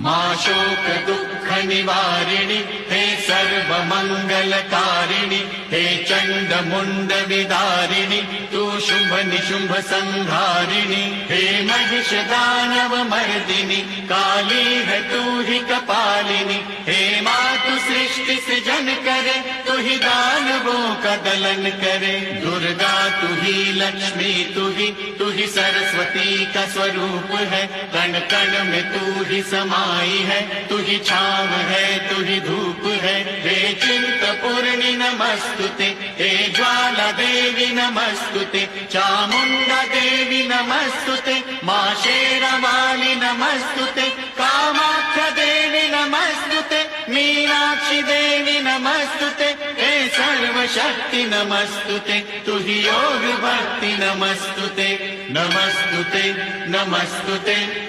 मां शोक दुःख निवारिणि हे सर्व मंगलकारिणि हे चंड मुंड विदारिणि तू शुंभ निशुंभ संहारिणि हे महिष दानव मर्दिनि काली है तू ही कपालिनी हे मातु सृष्टि सृजन करे तू ही दानवों का दलन करे दुर्गा तू ही लक्ष्मी तू ही सरस्वती का स्वरूप है कण कण में तू ही समाई है तू ही छाव है तू ही धूप है हे चिंतपूर्णि नमस्तुते हे ज्वाला देवी नमस्तुते चामुंडा देवी नमस्तुते मां शेरावाली नमस्तुते कामाख्या देवी नमस्तुते मीनाक्षी देवी नमस्तुते हे सर्वशक्ति नमस्तुते तू ही योग भक्ति नमस्तुते नमस्तुते नमस्तुते।